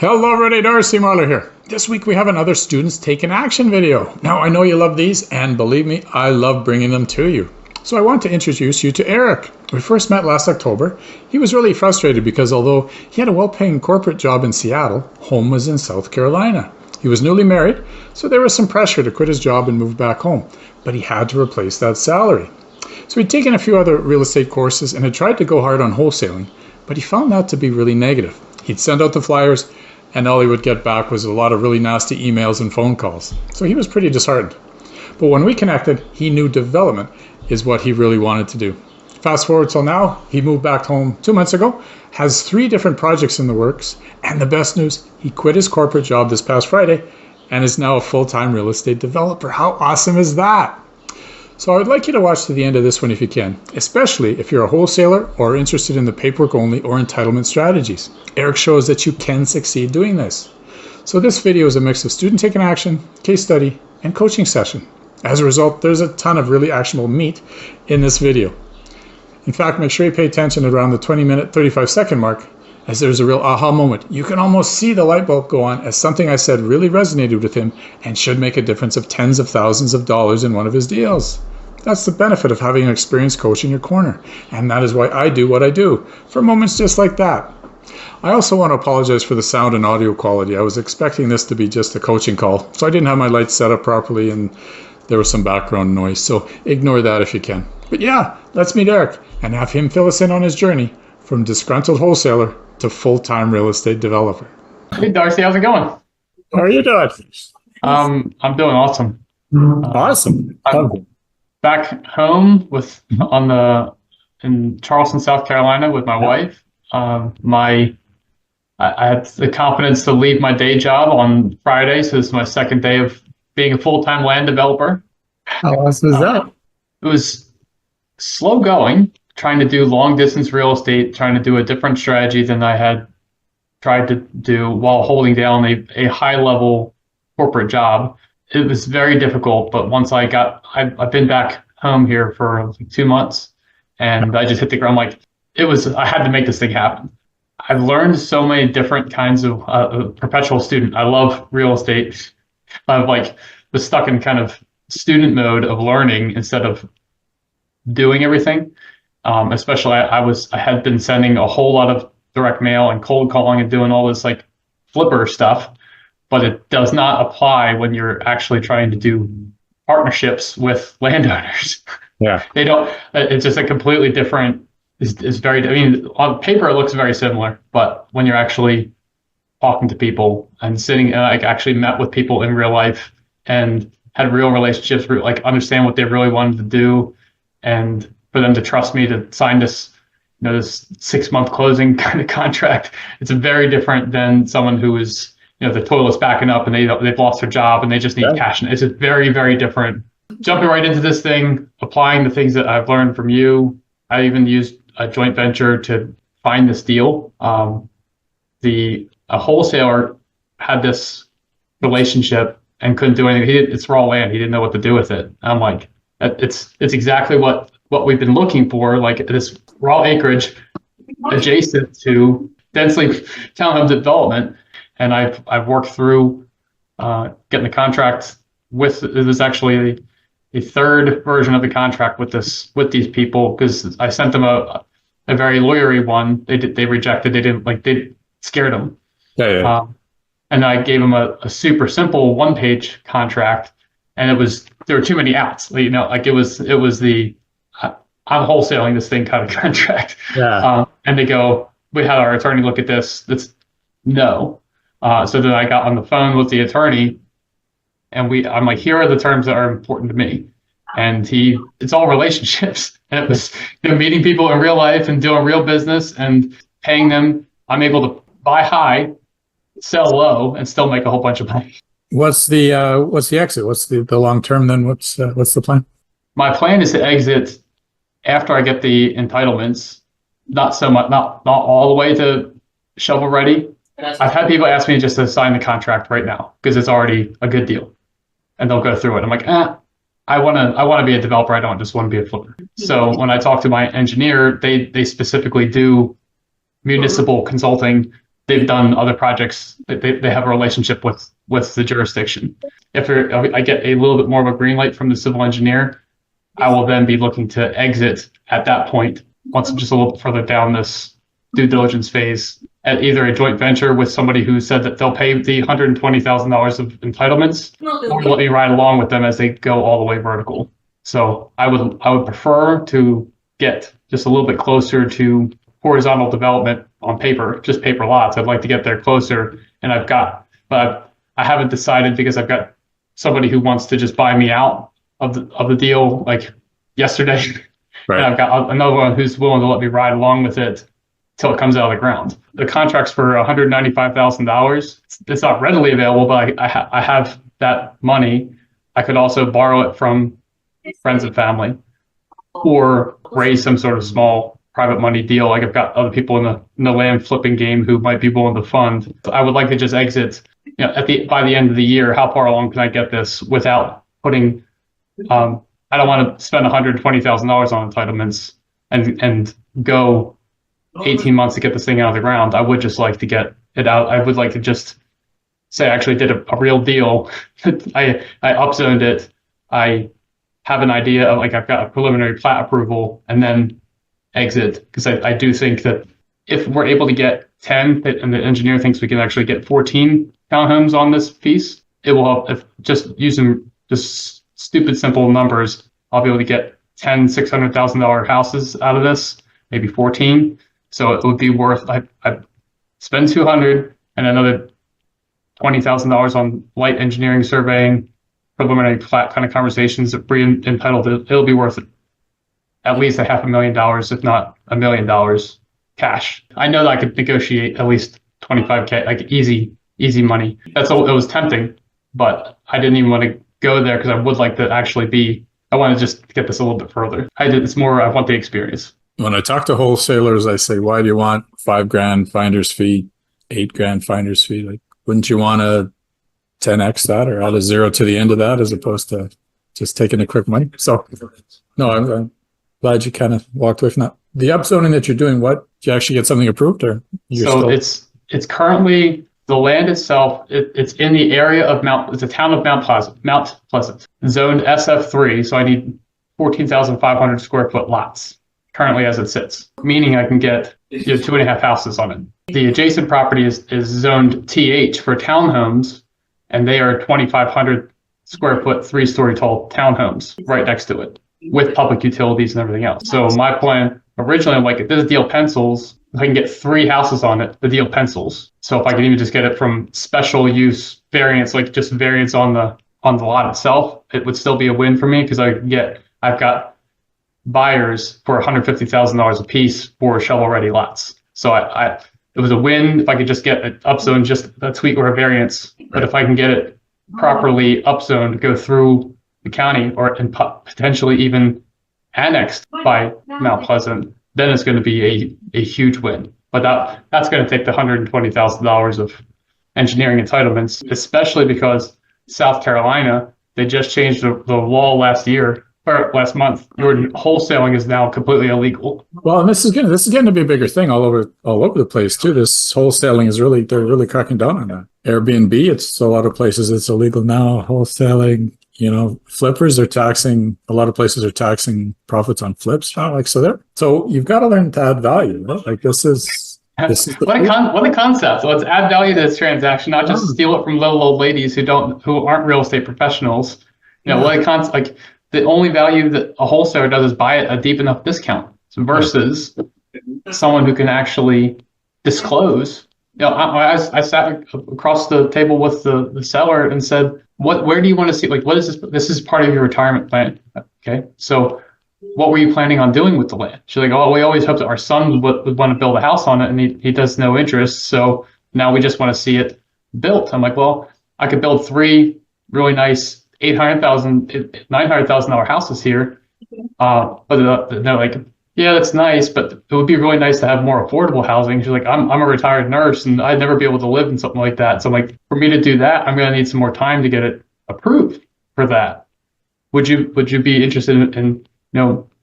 Hello everybody, Darcy Marler here. This week we have another Students Taking Action video. Now I know you love these, and believe me, I love bringing them to you. So I want to introduce you to Eric. We first met last October. He was really frustrated because although he had a well-paying corporate job in Seattle, home was in South Carolina. He was newly married, so there was some pressure to quit his job and move back home, but he had to replace that salary. So he'd taken a few other real estate courses and had tried to go hard on wholesaling, but he found that to be really negative. He'd send out the flyers, and all he would get back was a lot of really nasty emails and phone calls. So he was pretty disheartened. But when we connected, he knew development is what he really wanted to do. Fast forward till now, he moved back home 2 months ago, has 3 different projects in the works, and the best news, he quit his corporate job this past Friday and is now a full-time real estate developer. How awesome is that? So I would like you to watch to the end of this one if you can, especially if you're a wholesaler or interested in the paperwork only or entitlement strategies. Eric shows that you can succeed doing this. So this video is a mix of student taking action, case study, and coaching session. As a result, there's a ton of really actionable meat in this video. In fact, make sure you pay attention at around the 20-minute, 35-second mark, as there's a real aha moment. You can almost see the light bulb go on as something I said really resonated with him and should make a difference of tens of thousands of dollars in one of his deals. That's the benefit of having an experienced coach in your corner, and that is why I do what I do, for moments just like that. I also want to apologize for the sound and audio quality. I was expecting this to be just a coaching call, so I didn't have my lights set up properly and there was some background noise, so ignore that if you can. But yeah, let's meet Eric and have him fill us in on his journey from disgruntled wholesaler to full-time real estate developer. Hey Darcy, how's it going? How are you doing? I'm doing awesome. Awesome. I'm back home in Charleston, South Carolina with my wife. I had the confidence to leave my day job on Friday, so this is my second day of being a full-time land developer. How awesome is that? It was slow going, trying to do long distance real estate, trying to do a different strategy than I had tried to do while holding down a high level corporate job. It was very difficult, but once I've been back home here for like 2 months and I just hit the ground. I had to make this thing happen. I've learned so many different kinds of perpetual student. I love real estate. Was stuck in kind of student mode of learning instead of doing everything. Especially I had been sending a whole lot of direct mail and cold calling and doing all this like flipper stuff, but it does not apply when you're actually trying to do partnerships with landowners. Yeah. They don't, it's just a completely different, on paper it looks very similar, but when you're actually talking to people and sitting, I actually met with people in real life and had real relationships, understand what they really wanted to do, and for them to trust me to sign this 6-month closing kind of contract. It's very different than someone who is, the toilet's backing up and they've lost their job and they just need cash. It's a very, very different. Jumping right into this thing, applying the things that I've learned from you. I even used a joint venture to find this deal. A wholesaler had this relationship and couldn't do anything. It's raw land. He didn't know what to do with it. I'm like, it's exactly what we've been looking for, like this raw acreage adjacent to densely townhome development. And I've worked through getting the contract with, it was actually a third version of the contract with these people, because I sent them a very lawyery one. They rejected. They scared them. Yeah. And I gave them a super simple 1-page contract, and there were too many outs. It was the I'm wholesaling this thing kind of contract. Yeah. And they go, we had our attorney look at this. That's no. So then I got on the phone with the attorney, and I'm like, here are the terms that are important to me. And it's all relationships. And it was meeting people in real life and doing real business and paying them. I'm able to buy high, sell low, and still make a whole bunch of money. What's the exit? What's the long term then? What's the plan? My plan is to exit after I get the entitlements, not all the way to shovel ready. I've had people ask me just to sign the contract right now because it's already a good deal, and they'll go through it. I'm like, I want to be a developer. I don't just want to be a flipper. So when I talk to my engineer, they specifically do municipal consulting they've done other projects. They have a relationship with the jurisdiction. If I get a little bit more of a green light from the civil engineer, I will then be looking to exit at that point, once I'm just a little further down this due diligence phase, at either a joint venture with somebody who said that they'll pay the $120,000 of entitlements, or let me ride along with them as they go all the way vertical. So I would prefer to get just a little bit closer to horizontal development on paper, just paper lots. I'd like to get there closer, and but I haven't decided, because I've got somebody who wants to just buy me out of the deal like yesterday. Right. And I've got another one who's willing to let me ride along with it till it comes out of the ground. The contract's for $195,000. It's not readily available, but I have that money. I could also borrow it from friends and family, or raise some sort of small private money deal. Like, I've got other people in the land flipping game who might be willing to fund. I would like to just exit, by the end of the year. How far along can I get this without putting? I don't want to spend $120,000 on entitlements and go 18 months to get this thing out of the ground. I would just like to get it out. I would like to just say I actually did a real deal. I upzoned it. I have an idea of, like, I've got a preliminary plat approval, and then exit, because I do think that if we're able to get 10, and the engineer thinks we can actually get 14 townhomes on this piece, it will help. If just using just stupid simple numbers, I'll be able to get 10 $600,000 houses out of this, maybe 14. So it would be worth, I spend 200 and another $20,000 on light engineering surveying, preliminary plat kind of conversations, entitled. It'll be worth at least $500,000, if not $1 million cash. I know that I could negotiate at least 25K, like easy money. It was tempting, but I didn't even want to go there, because I would like to actually I want to just get this a little bit further. It's more, I want the experience. When I talk to wholesalers, I say, why do you want $5,000 finder's fee, $8,000 finder's fee? Like, wouldn't you want to 10x that, or add a zero to the end of that, as opposed to just taking the quick money? So, no, I'm glad you kind of walked away from that. The upzoning that you're doing, did you actually get something approved, or it's currently, the land itself, it's in the area of it's a town of Mount Pleasant, zoned SF3. So I need 14,500 square foot lots currently as it sits, meaning I can get 2.5 houses on it. The adjacent property is zoned TH for townhomes, and they are 2,500 square foot, 3-story tall townhomes right next to it, with public utilities and everything else. So my plan originally, like, if this deal pencils, if I can get 3 houses on it, the deal pencils. So if I can even just get it from special use variance, like just variance on the lot itself, it would still be a win for me, because I've got buyers for $150,000 a piece for shovel-ready lots. So it was a win if I could just get it upzoned, just a tweak or a variance. But if I can get it properly upzoned, go through the county, and potentially even annexed by Mount Pleasant, then it's going to be a huge win. But that's going to take the $120,000 of engineering entitlements, especially because South Carolina, they just changed the law last month. Wholesaling is now completely illegal. Well, and this is getting to be a bigger thing all over the place too. This wholesaling they're really cracking down on that. Airbnb, it's a lot of places it's illegal now. Wholesaling, flippers are taxing. A lot of places are taxing profits on flips now. So you've got to learn to add value. Right? Like this is what a concept. So let's add value to this transaction, not just steal it from little old ladies who aren't real estate professionals. What a concept. Like, the only value that a wholesaler does is buy it a deep enough discount, versus someone who can actually disclose. I sat across the table with the seller and said, where do you want to see, like, what is this? This is part of your retirement plan. Okay. So what were you planning on doing with the land? She's like, oh, we always hoped that our son would want to build a house on it, and he does no interest. So now we just want to see it built. I'm like, well, I could build 3 really nice $800,000, $900,000 houses here. But they're like, yeah, that's nice, but it would be really nice to have more affordable housing. She's like, I'm a retired nurse, and I'd never be able to live in something like that. So I'm like, for me to do that, I'm going to need some more time to get it approved for that. Would you be interested in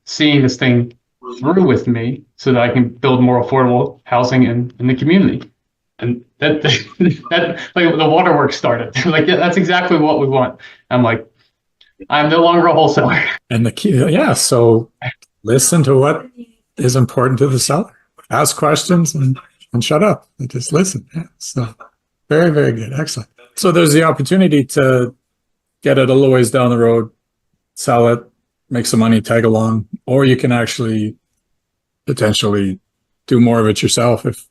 seeing this thing through with me, so that I can build more affordable housing in the community? And that like the waterworks started. Like, yeah, that's exactly what we want. I'm like, I'm no longer a wholesaler. And the key, yeah. So listen to what is important to the seller. Ask questions and shut up. And just listen. Yeah. So very, very good. Excellent. So there's the opportunity to get it a little ways down the road, sell it, make some money, tag along, or you can actually potentially do more of it yourself if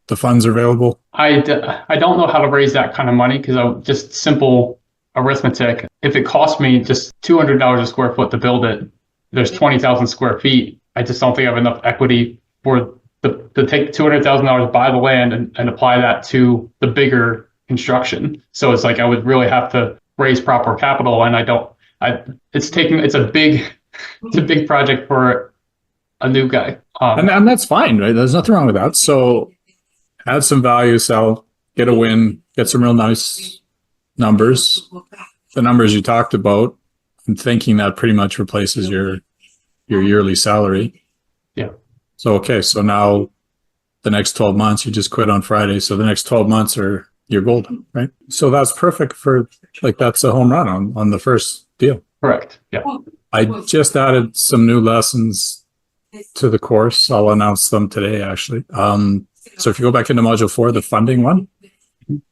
the funds are available. I don't know how to raise that kind of money because I just simple arithmetic. If it costs me just $200 a square foot to build it, there's 20,000 square feet. I just don't think I have enough equity for to take $200,000, buy the land and apply that to the bigger construction. So it's like I would really have to raise proper capital, and it's a big project for a new guy. And that's fine, right? There's nothing wrong with that. So add some value, sell, get a win, get some real nice numbers. The numbers you talked about, I'm thinking that pretty much replaces your yearly salary. Yeah. So, okay. So now the next 12 months, you just quit on Friday. So the next 12 months are your golden, right? So that's perfect for, like, that's a home run on the first deal. Correct. Yeah. I just added some new lessons to the course. I'll announce them today, actually. So if you go back into module 4, the funding one,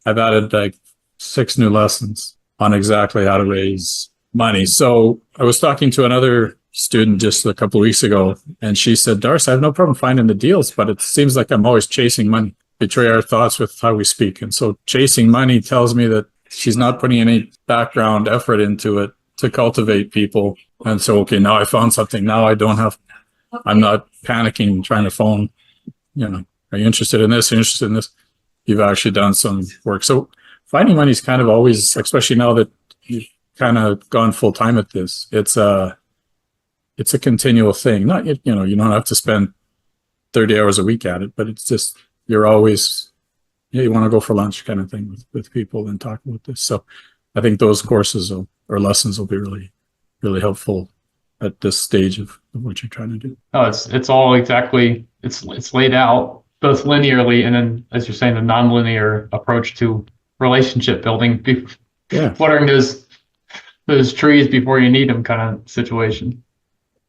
I've added like 6 new lessons on exactly how to raise money. So I was talking to another student just a couple of weeks ago, and she said, Darcy, I have no problem finding the deals, but it seems like I'm always chasing money. Betray our thoughts with how we speak. And so chasing money tells me that she's not putting any background effort into it to cultivate people. And so, okay, now I found something. Now I'm not panicking, trying to phone, are you interested in this? Are you interested in this? You've actually done some work. So finding money is kind of always, especially now that you've kind of gone full time at this, it's a continual thing. Not, you don't have to spend 30 hours a week at it, but it's just, you're always, you want to go for lunch kind of thing with people and talk about this. So I think those courses or lessons will be really, really helpful at this stage of what you're trying to do. No, it's all exactly, it's laid out both linearly and then, as you're saying, the nonlinear approach to relationship building, watering those trees before you need them kind of situation.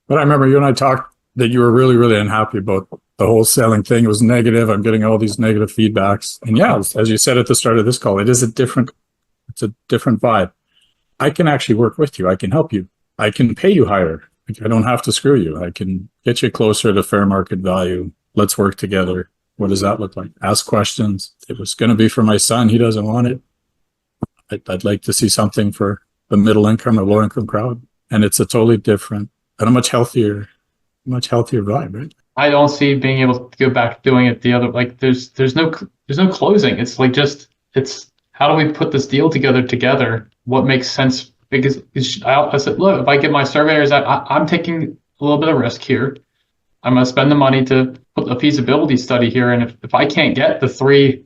But I remember you and I talked that you were really, really unhappy about the wholesaling thing. It was negative. I'm getting all these negative feedbacks. And yeah, as you said at the start of this call, it's a different vibe. I can actually work with you. I can help you. I can pay you higher. I don't have to screw you. I can get you closer to fair market value. Let's work together. What does that look like? Ask questions. It was going to be for my son. He doesn't want it. I'd like to see something for the middle income or low income crowd. And it's a totally different and a much healthier vibe, right? I don't see being able to go back to doing it the other, like there's no closing. It's like it's how do we put this deal together? What makes sense? Because I said, look, if I get my surveyors, I'm taking a little bit of risk here. I'm going to spend the money to put a feasibility study here. And if I can't get the 3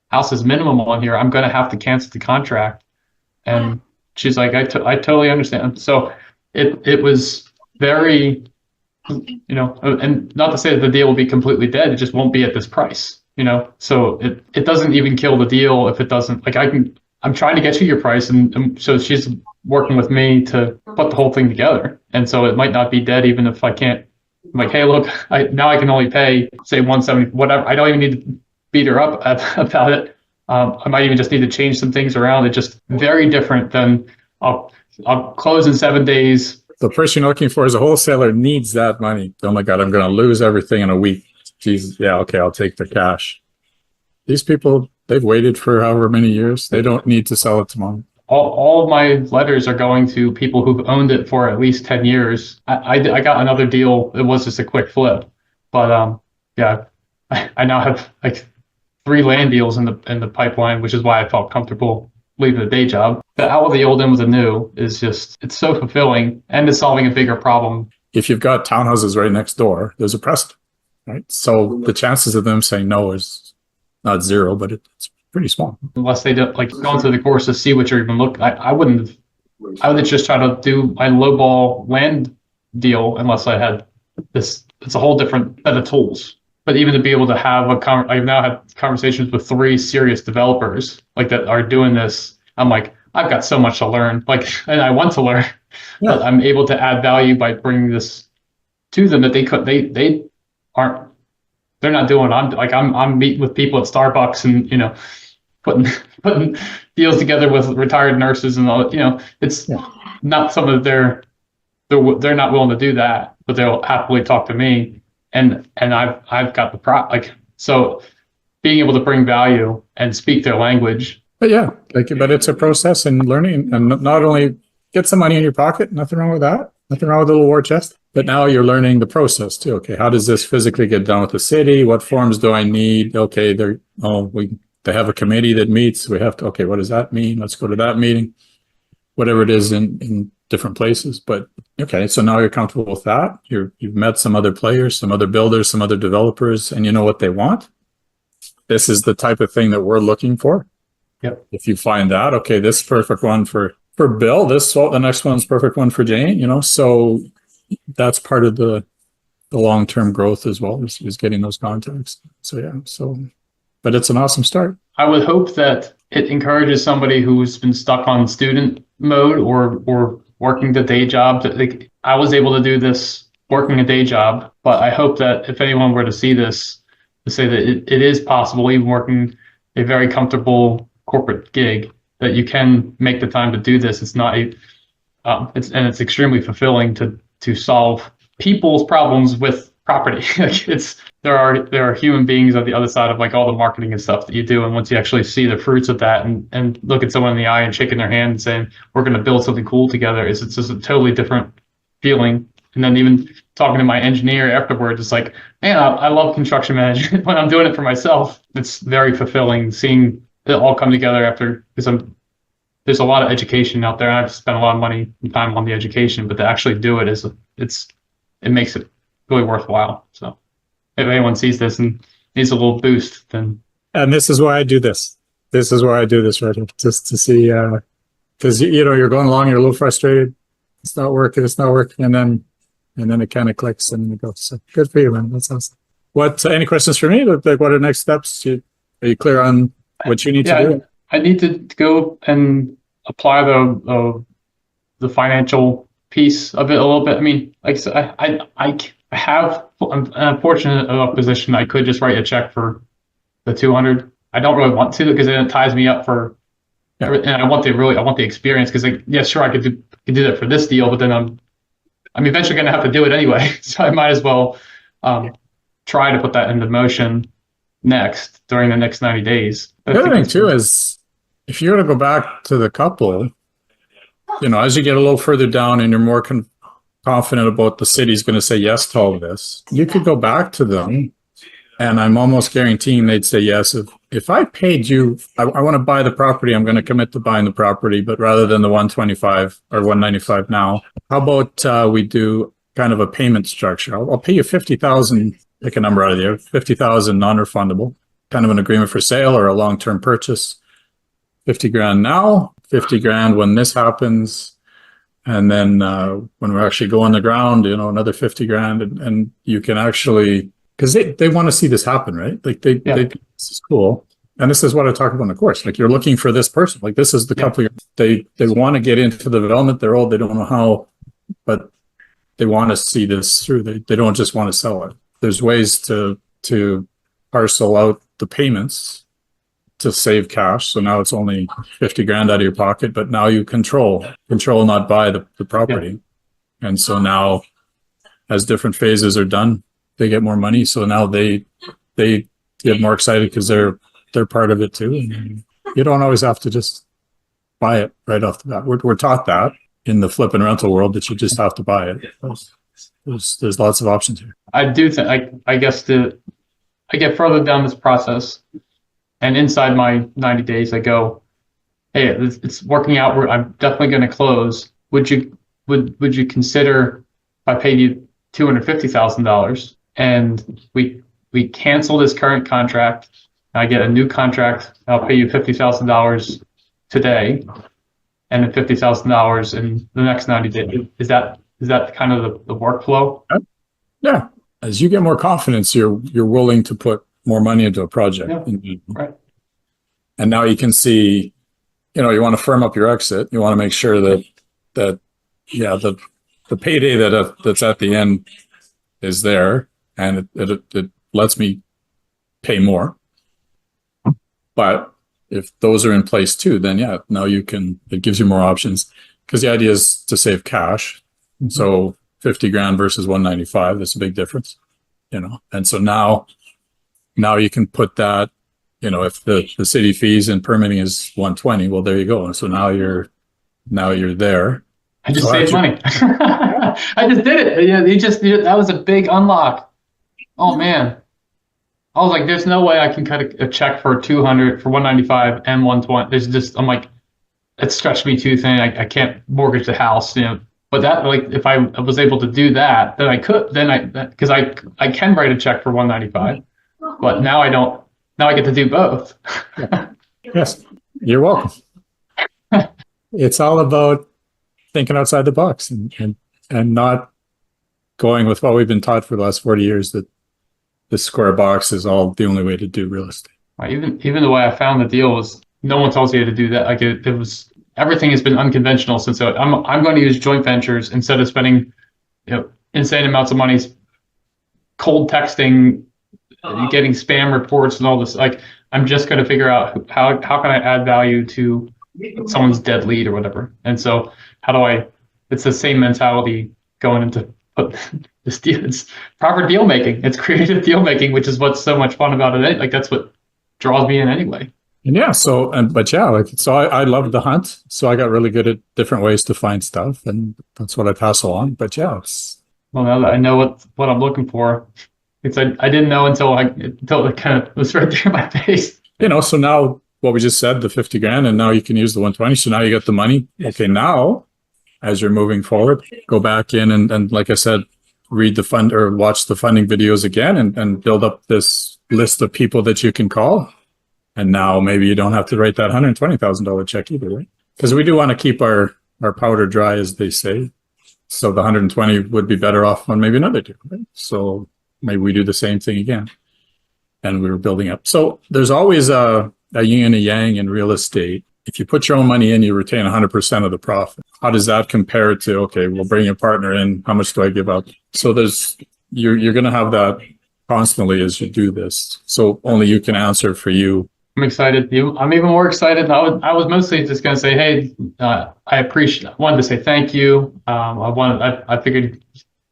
houses minimum on here, I'm going to have to cancel the contract. And she's like, I totally understand. So it was very, and not to say that the deal will be completely dead. It just won't be at this price, so it doesn't even kill the deal if it doesn't, like I'm trying to get you your price. And so she's working with me to put the whole thing together. And so it might not be dead, even if I can't. I'm like, hey, look, now I can only pay, say, 170, whatever. I don't even need to beat her up about it. I might even just need to change some things around. It's just very different than I'll close in 7 days. The person you're looking for as a wholesaler needs that money. Oh my God, I'm going to lose everything in a week. Jesus, yeah, okay, I'll take the cash. These people, they've waited for however many years. They don't need to sell it tomorrow. All of my letters are going to people who've owned it for at least 10 years. I got another deal. It was just a quick flip, but yeah, I now have like 3 land deals in the pipeline, which is why I felt comfortable leaving the day job. The out with the old, in with the new is just, it's so fulfilling, and it's solving a bigger problem. If you've got townhouses right next door, there's a precedent, right? So the chances of them saying no is not 0, but it's pretty small. Unless they do, like, go into the course to see what you're even looking. I would just try to do my lowball land deal unless I had this. It's a whole different set of tools. but even to be able to have I've now had conversations with 3 serious developers like that are doing this. I'm like, I've got so much to learn, like, and I want to learn, but I'm able to add value by bringing this to them that they aren't, they're not doing. I'm meeting with people at Starbucks and, putting putting deals together with retired nurses and all, it's not something that they're not willing to do that, but they'll happily talk to me. And I've got so being able to bring value and speak their language. But yeah, but it's a process and learning, and not only get some money in your pocket, nothing wrong with that. Nothing wrong with a little war chest. But now you're learning the process too. Okay, how does this physically get done with the city? What forms do I need? Okay, they have a committee that meets. We have to, okay, what does that mean? Let's go to that meeting. Whatever it is in different places. But okay, so now you're comfortable with that. You've met some other players, some other builders, some other developers, and you know what they want. This is the type of thing that we're looking for. Yep. If you find that, okay, this is perfect one for Bill, the next one's perfect one for Jane, so that's part of the long-term growth as well, is getting those contacts. So yeah, but it's an awesome start. I would hope that it encourages somebody who's been stuck on student mode or working the day job. I was able to do this working a day job, but I hope that if anyone were to see this, to say that it is possible, even working a very comfortable corporate gig, that you can make the time to do this. It's not it's extremely fulfilling to solve people's problems with property. There are human beings on the other side of all the marketing and stuff that you do, and once you actually see the fruits of that and look at someone in the eye and shaking their hand and saying we're going to build something cool together, it's just a totally different feeling. And then even talking to my engineer afterwards, it's like, man, I love construction management. When I'm doing it for myself, it's very fulfilling seeing it all come together because there's a lot of education out there, and I've spent a lot of money and time on the education, but to actually do it it makes it really worthwhile. So if anyone sees this and needs a little boost, then. And this is why I do this. This is why I do this right here, just to see, because you're going along, you're a little frustrated. It's not working, and then it kind of clicks and it goes. So good for you, man. That's awesome. Any questions for me? What are the next steps? Are you clear on what you need to do? I need to go and apply the financial piece of it a little bit. I mean, like I said, I'm in a fortunate enough position. I could just write a check for the 200. I don't really want to, because then it ties me up for, and I want the experience, because sure, I could do that for this deal, but then I'm eventually going to have to do it anyway. So I might as well try to put that into motion during the next 90 days. The other thing too is, if you were to go back to the couple, as you get a little further down and you're more confident about the city's going to say yes to all of this, you could go back to them, and I'm almost guaranteeing they'd say yes. If I paid you, I want to buy the property, I'm going to commit to buying the property, but rather than the 125 or 195 now, how about we do kind of a payment structure? I'll pay you 50,000, pick a number out of there, 50,000 non-refundable, kind of an agreement for sale or a long-term purchase. 50 grand now, 50 grand when this happens. And then when we're actually going the ground, another 50 grand. And you can actually, because they want to see this happen, right? This is cool. And this is what I talk about in the course. You're looking for this person. This is the couple. They want to get into the development. They're old. They don't know how, but they want to see this through. They don't just want to sell it. There's ways to parcel out the payments to save cash. So now it's only 50 grand out of your pocket, but now you control, not buy the property. Yeah. And so now, as different phases are done, they get more money. So now they get more excited because they're part of it too. And you don't always have to just buy it right off the bat. We're taught that in the flip and rental world, that you just have to buy it. There's lots of options here. I do think, I guess I get further down this process, and inside my 90 days, I go, hey, it's working out. I'm definitely going to close. Would you consider if I paid you $250,000 and we cancel this current contract, I get a new contract, I'll pay you $50,000 today, and then $50,000 in the next 90 days. Is that kind of the workflow? Yeah. as you get more confidence, you're willing to put more money into a project. Yeah. Right. And now you can see, you want to firm up your exit. You want to make sure that yeah, the payday that's at the end is there, and it lets me pay more. But if those are in place too, then yeah, now it gives you more options, because the idea is to save cash. Mm-hmm. So 50 grand versus 195, that's a big difference, And so now you can put that, if the city fees and permitting is 120, well, there you go. And so now you're there. I just saved money. I just did it. Yeah, that was a big unlock. Oh man. I was like, there's no way I can cut a check for 200, for 195 and 120. I'm like, it stretched me too thin. I can't mortgage the house, But that, like, if I was able to do that, then I could. Because I can write a check for 195, but now I don't. Now I get to do both. Yes, you're welcome. It's all about thinking outside the box and not going with what we've been taught for the last 40 years, that the square box is all the only way to do real estate. Even the way I found the deal was, no one tells you to do that. Like it was, everything has been unconventional since. I'm going to use joint ventures instead of spending insane amounts of money cold texting, getting spam reports and all this. Like, I'm just going to figure out how can I add value to someone's dead lead or whatever. And so it's the same mentality going into this deal. It's proper deal making. It's creative deal making, which is what's so much fun about it. Like, that's what draws me in anyway. And yeah, I loved the hunt. So I got really good at different ways to find stuff, and that's what I pass along. But yeah, well, now that I know what I'm looking for, I didn't know until it kind of was right there in my face. So now what we just said, the 50 grand, and now you can use the 120. So now you get the money. Okay, now as you're moving forward, go back in and like I said, read the fund or watch the funding videos again and build up this list of people that you can call. And now maybe you don't have to write that $120,000 check either, right? Because we do want to keep our powder dry, as they say. So the 120 would be better off on maybe another deal, right? So maybe we do the same thing again. And we were building up. So there's always a yin and a yang in real estate. If you put your own money in, you retain 100% of the profit. How does that compare to, okay, we'll bring a partner in. How much do I give up? So you're going to have that constantly as you do this. So only you can answer for you. I'm excited. I'm even more excited. I was mostly just going to say, hey, I wanted to say thank you. I figured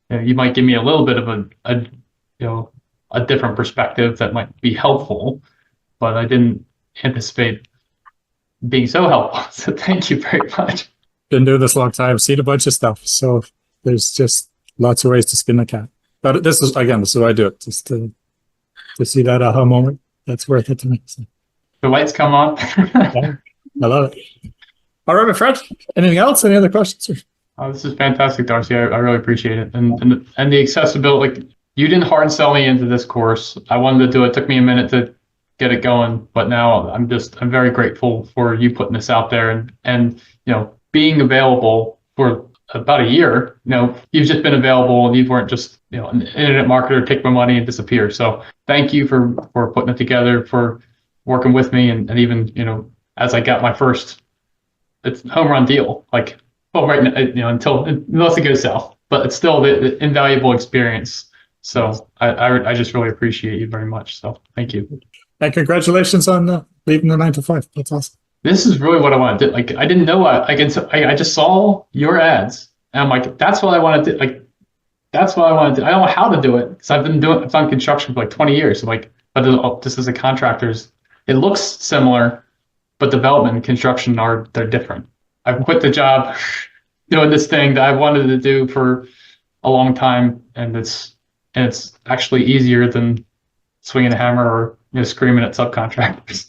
you might give me a little bit of a different perspective that might be helpful, but I didn't anticipate being so helpful. So thank you very much. Been doing this a long time, seen a bunch of stuff. So there's just lots of ways to skin the cat. But this is why I do it, just to see that aha moment. That's worth it to me. So. The lights come on. Yeah, I love it. All right, my friend. Anything else? Any other questions? This is fantastic, Darcy. I really appreciate it. And the accessibility, like, you didn't hard sell me into this course. I wanted to do it. It took me a minute to get it going, but now I'm very grateful for you putting this out there and being available for about a year. You've just been available, and you weren't just an internet marketer, take my money and disappear. So thank you for putting it together, for working with me, and even as I got my first home run deal, like, well, right now, unless it goes south, but it's still the invaluable experience. So I just really appreciate you very much. So thank you. And congratulations on leaving the 9 to 5. That's awesome. This is really what I want to do. Like, I didn't know I just saw your ads, and I'm like, that's what I want to do. Like, that's what I want to do. I don't know how to do it, because I've done construction for like 20 years. So like, but just as a contractor, it looks similar, but development and construction they're different. I've quit the job doing this thing that I wanted to do for a long time, and it's actually easier than swinging a hammer or screaming at subcontractors.